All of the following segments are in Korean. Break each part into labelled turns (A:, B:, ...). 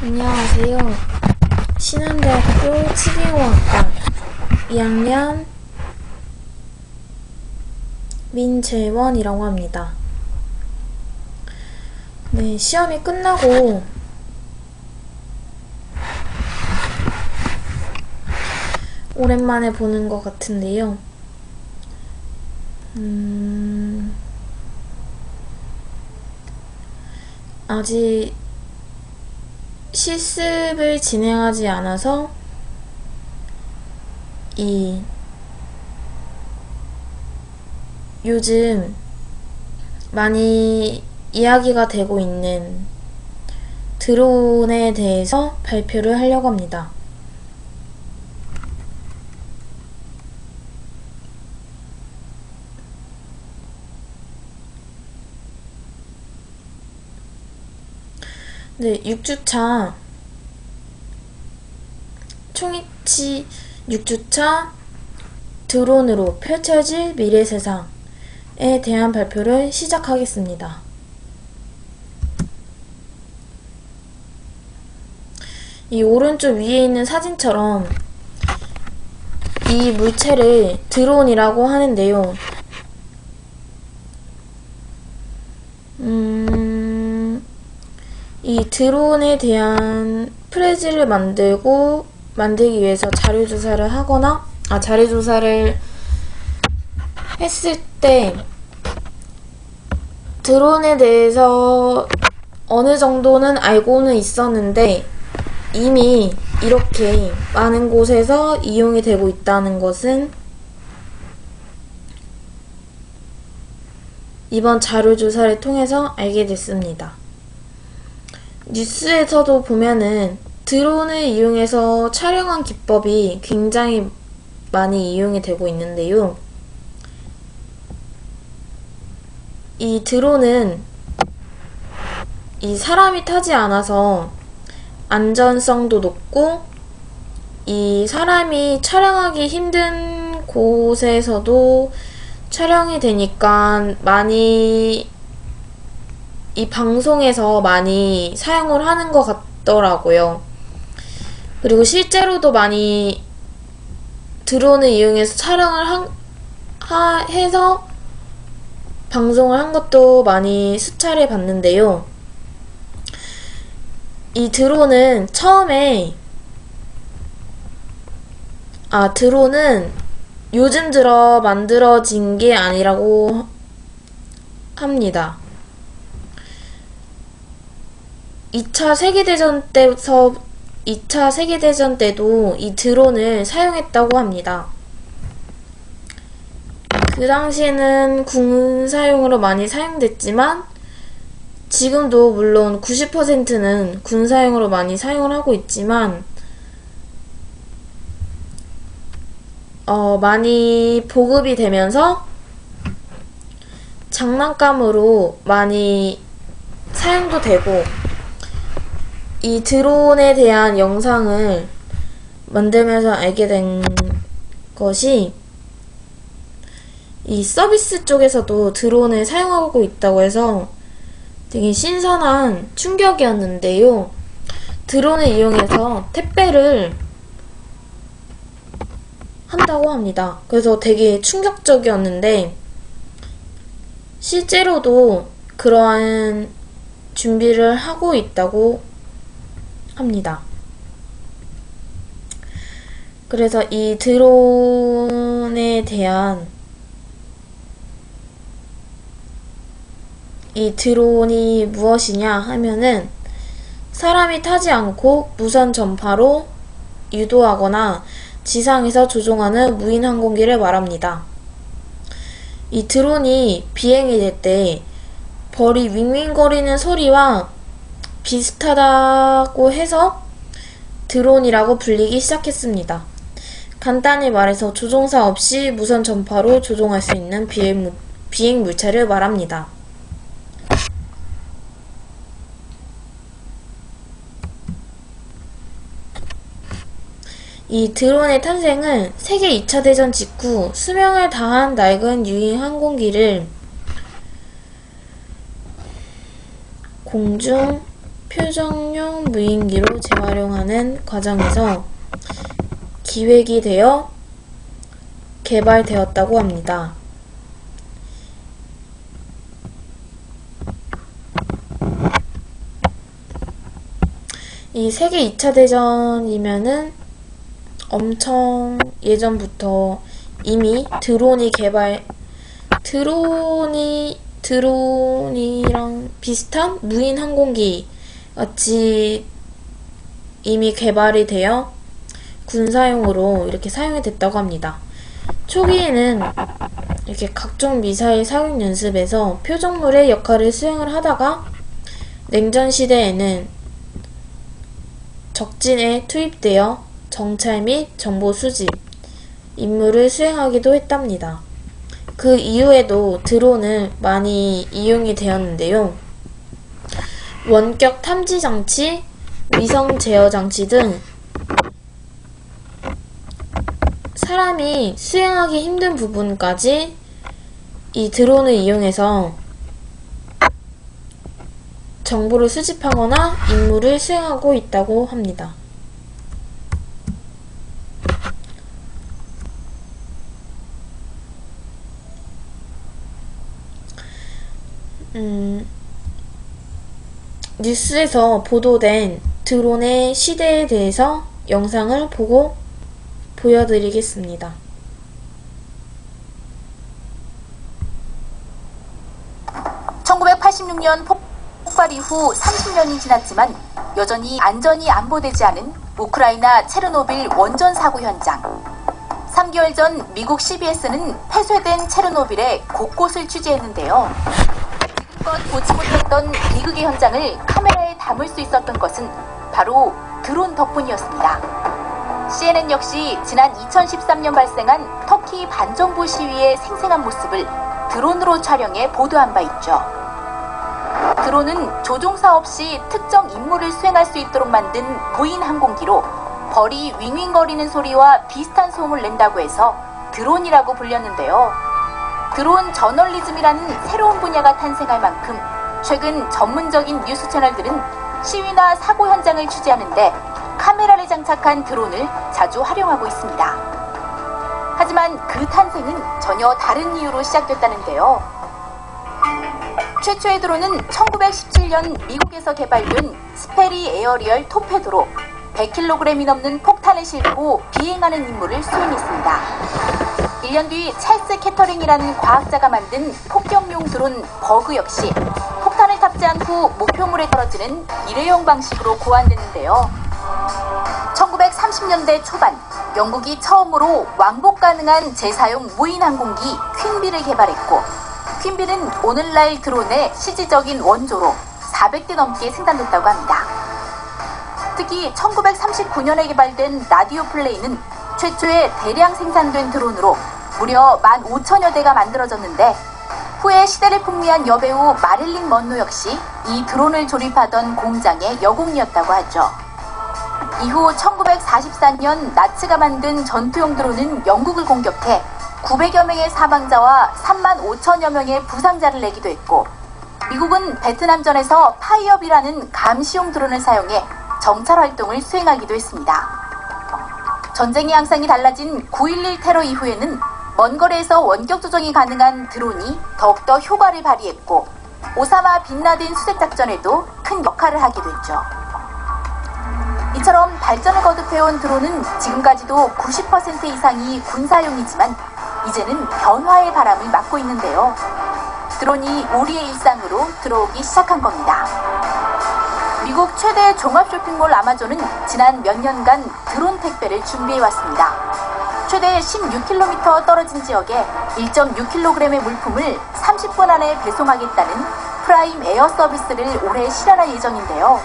A: 안녕하세요. 신한대학교 치기공학과 2학년 민재원이라고 합니다. 네, 시험이 끝나고 오랜만에 보는 것 같은데요. 아직 실습을 진행하지 않아서 요즘 많이 이야기가 되고 있는 드론에 대해서 발표를 하려고 합니다. 네, 6주차 총익치 6주차 드론으로 펼쳐질 미래 세상에 대한 발표를 시작하겠습니다. 이 오른쪽 위에 있는 사진처럼 이 물체를 드론이라고 하는데요. 이 드론에 대한 프레지를 만들기 위해서 자료조사를 하거나, 자료조사를 했을 때 드론에 대해서 어느 정도는 알고는 있었는데 이미 이렇게 많은 곳에서 이용이 되고 있다는 것은 이번 자료조사를 통해서 알게 됐습니다. 뉴스에서도 보면은 드론을 이용해서 촬영한 기법이 굉장히 많이 이용이 되고 있는데요. 이 드론은 이 사람이 타지 않아서 안전성도 높고 이 사람이 촬영하기 힘든 곳에서도 촬영이 되니까 많이 이 방송에서 많이 사용을 하는 것 같더라고요. 그리고 실제로도 많이 드론을 이용해서 촬영을 해서 방송을 한 것도 많이 수차례 봤는데요. 이 드론은 드론은 요즘 들어 만들어진 게 아니라고 합니다. 2차 세계대전 때도 이 드론을 사용했다고 합니다. 그 당시에는 군사용으로 많이 사용됐지만 지금도 물론 90%는 군사용으로 많이 사용을 하고 있지만 많이 보급이 되면서 장난감으로 많이 사용도 되고 이 드론에 대한 영상을 만들면서 알게 된 것이 이 서비스 쪽에서도 드론을 사용하고 있다고 해서 되게 신선한 충격이었는데요. 드론을 이용해서 택배를 한다고 합니다. 그래서 되게 충격적이었는데 실제로도 그러한 준비를 하고 있다고 합니다. 그래서 이 드론에 대한 이 드론이 무엇이냐 하면은 사람이 타지 않고 무선 전파로 유도하거나 지상에서 조종하는 무인 항공기를 말합니다. 이 드론이 비행이 될 때 벌이 윙윙거리는 소리와 비슷하다고 해서 드론이라고 불리기 시작했습니다. 간단히 말해서 조종사 없이 무선 전파로 조종할 수 있는 비행 물체를 말합니다. 이 드론의 탄생은 세계 2차 대전 직후 수명을 다한 낡은 유인 항공기를 공중 표정용 무인기로 재활용하는 과정에서 기획이 되어 개발되었다고 합니다. 이 세계 2차 대전이면은 엄청 예전부터 이미 드론이랑 비슷한 무인 항공기 같이 이미 개발이 되어 군사용으로 이렇게 사용이 됐다고 합니다. 초기에는 이렇게 각종 미사일 사용 연습에서 표적물의 역할을 수행을 하다가 냉전 시대에는 적진에 투입되어 정찰 및 정보 수집, 임무를 수행하기도 했답니다. 그 이후에도 드론은 많이 이용이 되었는데요. 원격 탐지 장치, 위성 제어 장치 등 사람이 수행하기 힘든 부분까지 이 드론을 이용해서 정보를 수집하거나 임무를 수행하고 있다고 합니다. 뉴스에서 보도된 드론의 시대에 대해서 영상을 보여드리겠습니다.
B: 1986년 폭발 이후 30년이 지났지만 여전히 안전이 안보되지 않은 우크라이나 체르노빌 원전 사고 현장. 3개월 전 미국 CBS는 폐쇄된 체르노빌의 곳곳을 취재했는데요. 지금껏 보지 못했던 비극의 현장을 카메라에 담을 수 있었던 것은 바로 드론 덕분이었습니다. CNN 역시 지난 2013년 발생한 터키 반정부 시위의 생생한 모습을 드론으로 촬영해 보도한 바 있죠. 드론은 조종사 없이 특정 임무를 수행할 수 있도록 만든 무인 항공기로 벌이 윙윙거리는 소리와 비슷한 소음을 낸다고 해서 드론이라고 불렸는데요. 드론 저널리즘이라는 새로운 분야가 탄생할 만큼 최근 전문적인 뉴스 채널들은 시위나 사고 현장을 취재하는데 카메라를 장착한 드론을 자주 활용하고 있습니다. 하지만 그 탄생은 전혀 다른 이유로 시작됐다는데요. 최초의 드론은 1917년 미국에서 개발된 스페리 에어리얼 토페도로 100kg이 넘는 폭탄을 싣고 비행하는 임무를 수행했습니다. 1년 뒤 찰스 캐터링이라는 과학자가 만든 폭격용 드론 버그 역시 폭탄을 탑재한 후 목표물에 떨어지는 일회용 방식으로 고안됐는데요. 1930년대 초반 영국이 처음으로 왕복 가능한 재사용 무인 항공기 퀸빌을 개발했고, 퀸빌은 오늘날 드론의 실질적인 원조로 400대 넘게 생산됐다고 합니다. 특히 1939년에 개발된 라디오 플레이는 최초의 대량 생산된 드론으로 무려 15,000여 대가 만들어졌는데, 후에 시대를 풍미한 여배우 마릴린 먼로 역시 이 드론을 조립하던 공장의 여공이었다고 하죠. 이후 1944년 나치가 만든 전투용 드론은 영국을 공격해 900여 명의 사망자와 35,000여 명의 부상자를 내기도 했고, 미국은 베트남전에서 파이어비라는 감시용 드론을 사용해 정찰 활동을 수행하기도 했습니다. 전쟁의 양상이 달라진 9.11 테러 이후에는 먼 거리에서 원격 조정이 가능한 드론이 더욱더 효과를 발휘했고, 오사마 빈라덴 수색 작전에도 큰 역할을 하기도 했죠. 이처럼 발전을 거듭해온 드론은 지금까지도 90% 이상이 군사용이지만 이제는 변화의 바람을 맞고 있는데요. 드론이 우리의 일상으로 들어오기 시작한 겁니다. 미국 최대 종합 쇼핑몰 아마존은 지난 몇 년간 드론 택배를 준비해왔습니다. 최대 16km 떨어진 지역에 1.6kg의 물품을 30분 안에 배송하겠다는 프라임 에어 서비스를 올해 실현할 예정인데요.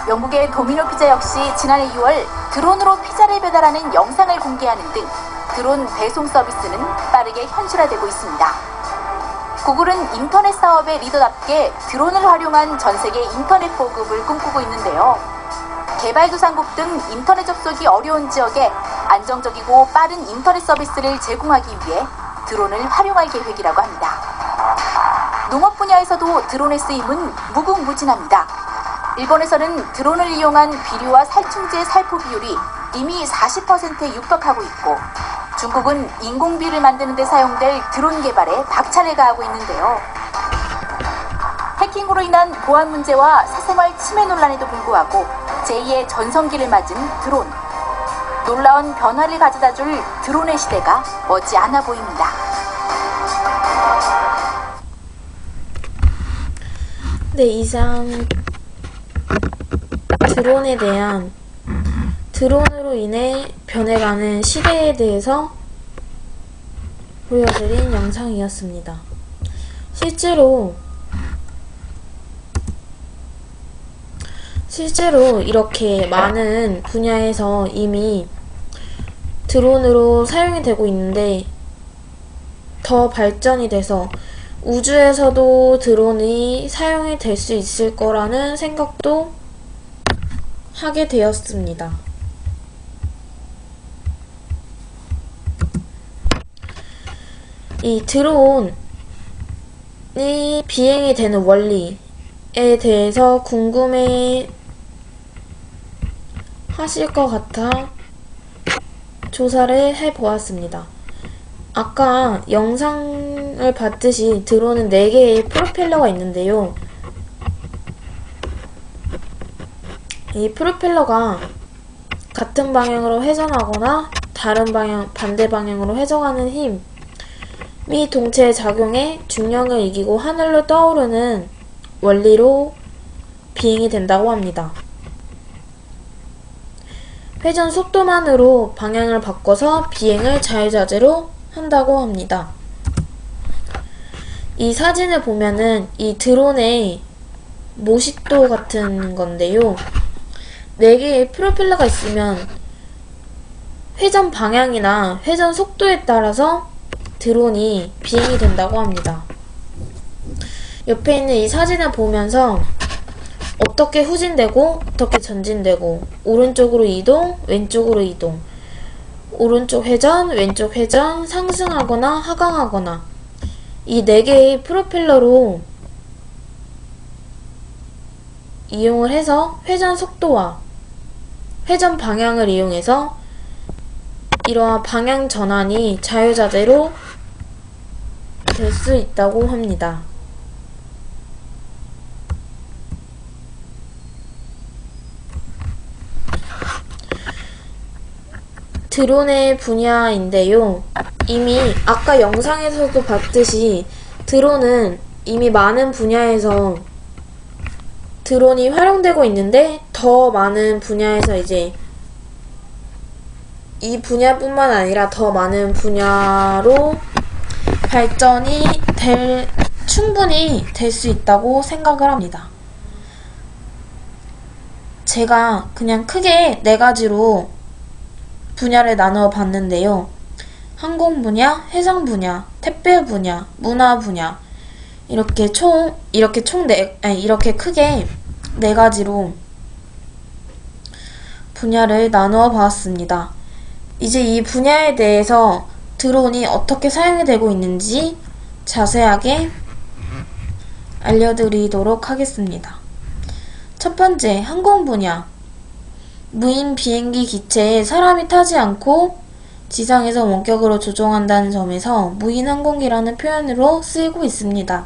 B: 영국의 도미노 피자 역시 지난해 2월 드론으로 피자를 배달하는 영상을 공개하는 등 드론 배송 서비스는 빠르게 현실화되고 있습니다. 구글은 인터넷 사업의 리더답게 드론을 활용한 전 세계 인터넷 보급을 꿈꾸고 있는데요. 개발도상국 등 인터넷 접속이 어려운 지역에 안정적이고 빠른 인터넷 서비스를 제공하기 위해 드론을 활용할 계획이라고 합니다. 농업 분야에서도 드론의 쓰임은 무궁무진합니다. 일본에서는 드론을 이용한 비료와 살충제 살포 비율이 이미 40%에 육박하고 있고, 중국은 인공비를 만드는 데 사용될 드론 개발에 박차를 가하고 있는데요. 해킹으로 인한 보안 문제와 사생활 침해 논란에도 불구하고 제2의 전성기를 맞은 드론. 놀라운 변화를 가져다줄 드론의 시대가 머지않아 보입니다.
A: 네, 이상 드론에 대한 드론으로 인해 변해가는 시대에 대해서 보여드린 영상이었습니다. 실제로 이렇게 많은 분야에서 이미 드론으로 사용이 되고 있는데, 더 발전이 돼서 우주에서도 드론이 사용이 될 수 있을 거라는 생각도 하게 되었습니다. 이 드론이 비행이 되는 원리에 대해서 궁금해 하실 것 같아 조사를 해보았습니다. 아까 영상을 봤듯이 드론은 4개의 프로펠러가 있는데요. 이 프로펠러가 같은 방향으로 회전하거나 반대 방향으로 회전하는 힘이 동체의 작용에 중력을 이기고 하늘로 떠오르는 원리로 비행이 된다고 합니다. 회전 속도만으로 방향을 바꿔서 비행을 자유자재로 한다고 합니다. 이 사진을 보면은 이 드론의 모식도 같은 건데요. 4개의 프로펠러가 있으면 회전 방향이나 회전 속도에 따라서 드론이 비행이 된다고 합니다. 옆에 있는 이 사진을 보면서 어떻게 후진되고 어떻게 전진되고, 오른쪽으로 이동, 왼쪽으로 이동, 오른쪽 회전, 왼쪽 회전, 상승하거나 하강하거나, 이 4개의 프로펠러로 이용을 해서 회전 속도와 회전 방향을 이용해서 이러한 방향 전환이 자유자재로 될 수 있다고 합니다. 드론의 분야인데요. 이미 아까 영상에서도 봤듯이 드론은 이미 많은 분야에서 드론이 활용되고 있는데, 더 많은 분야에서 이제 이 분야뿐만 아니라 더 많은 분야로 발전이 충분히 될 수 있다고 생각을 합니다. 제가 그냥 크게 4가지로 분야를 나누어 봤는데요. 항공 분야, 해상 분야, 택배 분야, 문화 분야, 이렇게 크게 4가지로 분야를 나누어 보았습니다. 이제 이 분야에 대해서 드론이 어떻게 사용이 되고 있는지 자세하게 알려드리도록 하겠습니다. 첫 번째, 항공 분야. 무인 비행기 기체에 사람이 타지 않고 지상에서 원격으로 조종한다는 점에서 무인 항공기라는 표현으로 쓰이고 있습니다.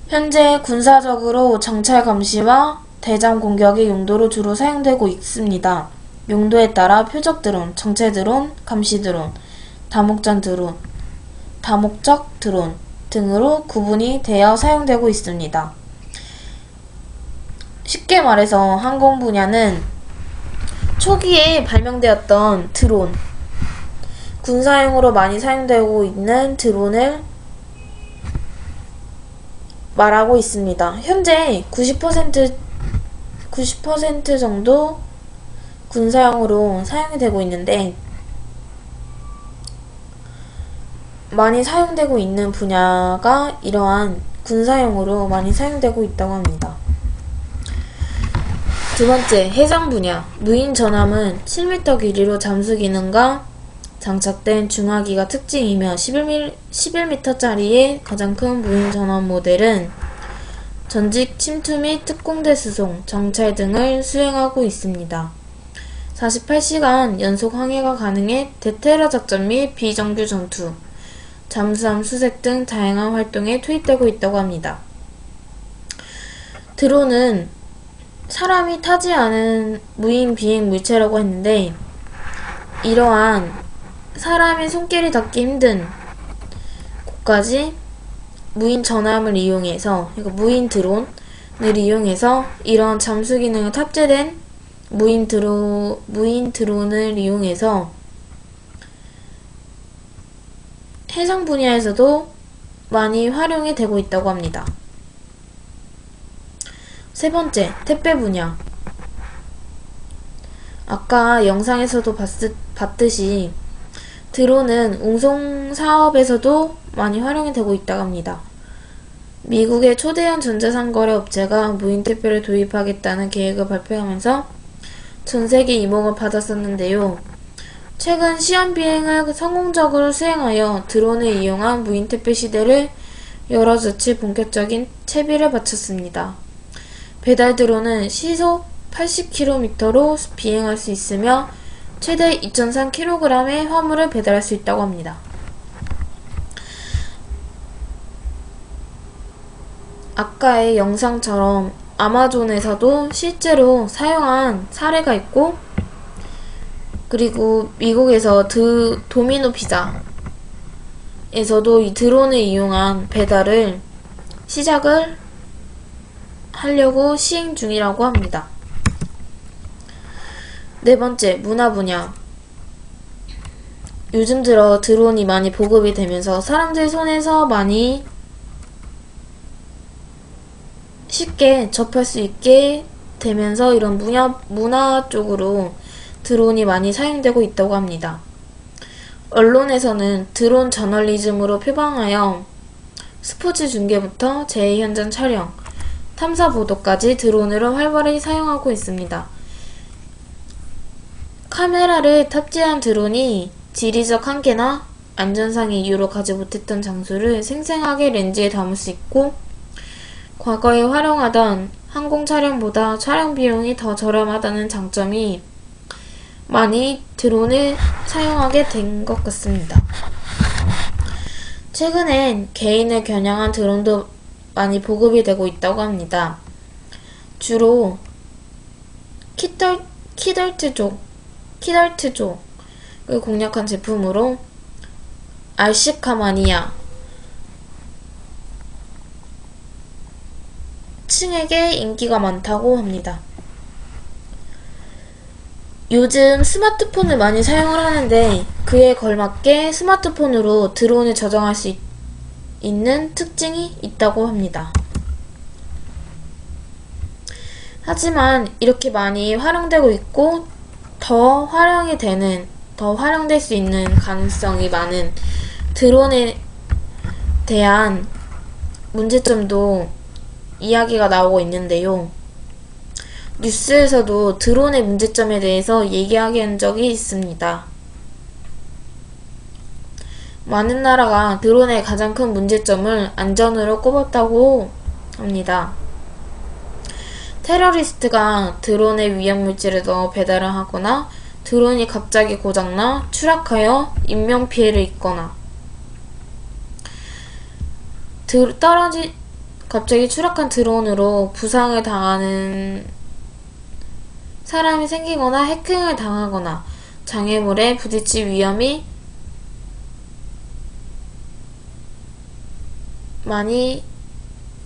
A: 현재 군사적으로 정찰 감시와 대잠 공격의 용도로 주로 사용되고 있습니다. 용도에 따라 표적 드론, 정찰 드론, 감시 드론, 다목적 드론 등으로 구분이 되어 사용되고 있습니다. 쉽게 말해서 항공 분야는 초기에 발명되었던 드론, 군사용으로 많이 사용되고 있는 드론을 말하고 있습니다. 현재 90% 정도 군사용으로 사용이 되고 있는데, 많이 사용되고 있는 분야가 이러한 군사용으로 많이 사용되고 있다고 합니다. 두 번째, 해상 분야. 무인 전함은 7m 길이로 잠수 기능과 장착된 중화기가 특징이며 11m짜리의 가장 큰 무인 전함 모델은 전직 침투 및 특공대 수송, 정찰 등을 수행하고 있습니다. 48시간 연속 항해가 가능해 대테러 작전 및 비정규 전투, 잠수함 수색 등 다양한 활동에 투입되고 있다고 합니다. 드론은 사람이 타지 않은 무인 비행 물체라고 했는데, 이러한 사람의 손길이 닿기 힘든 곳까지 무인 전함을 이용해서, 그러니까 무인 드론을 이용해서 이런 잠수 기능을 탑재된 무인 드론을 이용해서 해상 분야에서도 많이 활용이 되고 있다고 합니다. 세 번째, 택배 분야. 아까 영상에서도 봤듯이 드론은 운송 사업에서도 많이 활용이 되고 있다고 합니다. 미국의 초대형 전자상거래 업체가 무인 택배를 도입하겠다는 계획을 발표하면서 전 세계 이목을 받았었는데요. 최근 시험 비행을 성공적으로 수행하여 드론을 이용한 무인 택배 시대를 열어젖힐 본격적인 채비를 마쳤습니다. 배달 드론은 시속 80km로 비행할 수 있으며 최대 2.3kg의 화물을 배달할 수 있다고 합니다. 아까의 영상처럼 아마존에서도 실제로 사용한 사례가 있고, 그리고 미국에서 도미노 피자에서도 이 드론을 이용한 배달을 시작을 하려고 시행 중이라고 합니다. 네 번째, 문화 분야. 요즘 들어 드론이 많이 보급이 되면서 사람들 손에서 많이 쉽게 접할 수 있게 되면서 이런 문화 쪽으로 드론이 많이 사용되고 있다고 합니다. 언론에서는 드론 저널리즘으로 표방하여 스포츠 중계부터 재해 현장 촬영, 탐사 보도까지 드론으로 활발히 사용하고 있습니다. 카메라를 탑재한 드론이 지리적 한계나 안전상의 이유로 가지 못했던 장소를 생생하게 렌즈에 담을 수 있고, 과거에 활용하던 항공 촬영보다 촬영 비용이 더 저렴하다는 장점이 많이 드론을 사용하게 된 것 같습니다. 최근엔 개인을 겨냥한 드론도 많이 보급이 되고 있다고 합니다. 주로 키덜트족을 공략한 제품으로 알시카마니아 층에게 인기가 많다고 합니다. 요즘 스마트폰을 많이 사용을 하는데 그에 걸맞게 스마트폰으로 드론을 저장할 수 있는 특징이 있다고 합니다. 하지만 이렇게 많이 활용되고 있고 더 활용될 수 있는 가능성이 많은 드론에 대한 문제점도 이야기가 나오고 있는데요. 뉴스에서도 드론의 문제점에 대해서 얘기하게 한 적이 있습니다. 많은 나라가 드론의 가장 큰 문제점을 안전으로 꼽았다고 합니다. 테러리스트가 드론에 위험물질을 넣어 배달을 하거나 드론이 갑자기 고장나 추락하여 인명피해를 입거나 갑자기 추락한 드론으로 부상을 당하는 사람이 생기거나 해킹을 당하거나 장애물에 부딪힐 위험이 많이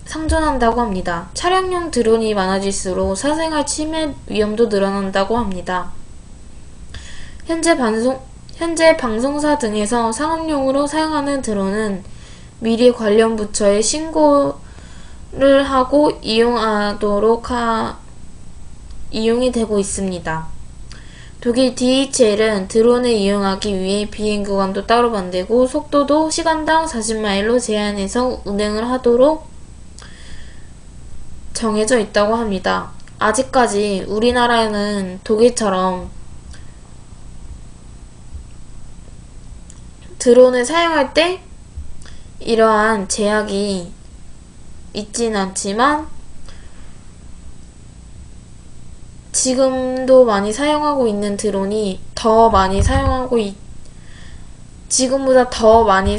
A: 상존한다고 합니다. 차량용 드론이 많아질수록 사생활 침해 위험도 늘어난다고 합니다. 현재 방송사 등에서 상업용으로 사용하는 드론은 미리 관련 부처에 신고를 하고 이용이 되고 있습니다. 독일 DHL은 드론을 이용하기 위해 비행 구간도 따로 만들고 속도도 시간당 40마일로 제한해서 운행을 하도록 정해져 있다고 합니다. 아직까지 우리나라는 독일처럼 드론을 사용할 때 이러한 제약이 있진 않지만 지금도 많이 사용하고 있는 드론이 더 많이 지금보다 더 많이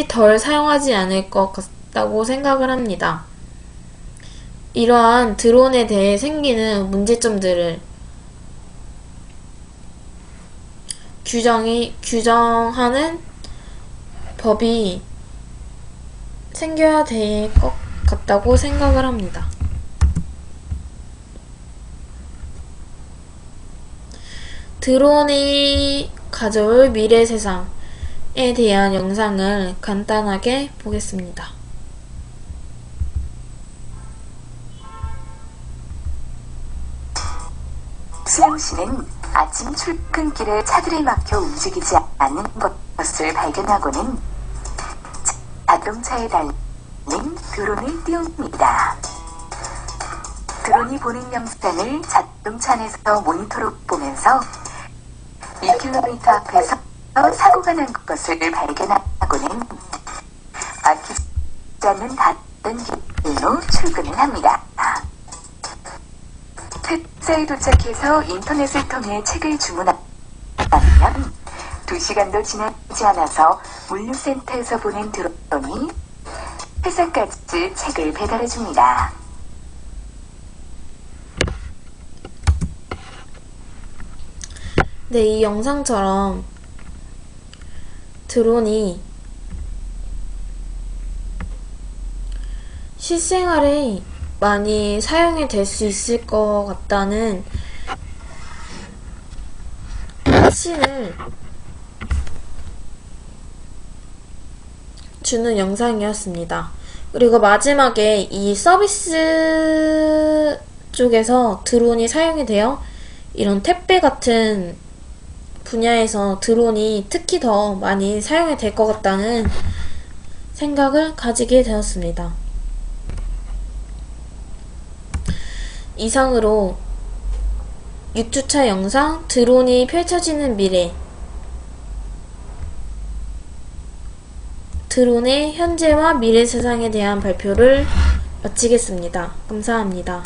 A: 덜 사용하지 않을 것 같다고 생각을 합니다. 이러한 드론에 대해 생기는 문제점들을 규정하는 법이 생겨야 될 것 같다고 생각을 합니다. 드론이 가져올 미래 세상에 대한 영상을 간단하게 보겠습니다.
B: 수영씨는 아침 출근길에 차들이 막혀 움직이지 않는 것을 발견하고는 자동차에 달린 드론을 띄웁니다. 드론이 보는 영상을 자동차 안에서 모니터로 보면서 1km 앞에서 사고가 난 것을 발견하고는 막히지 않는 다른 길로 출근을 합니다. 회사에 도착해서 인터넷을 통해 책을 주문하면 2시간도 지나지 않아서 물류센터에서 보낸 드론이 회사까지 책을 배달해줍니다.
A: 네, 이 영상처럼 드론이 실생활에 많이 사용이 될 수 있을 것 같다는 확신을 주는 영상이었습니다. 그리고 마지막에 이 서비스 쪽에서 드론이 사용이 되어 이런 택배 같은 분야에서 드론이 특히 더 많이 사용이 될 것 같다는 생각을 가지게 되었습니다. 이상으로 6주차 영상 드론이 펼쳐지는 미래, 드론의 현재와 미래 세상에 대한 발표를 마치겠습니다. 감사합니다.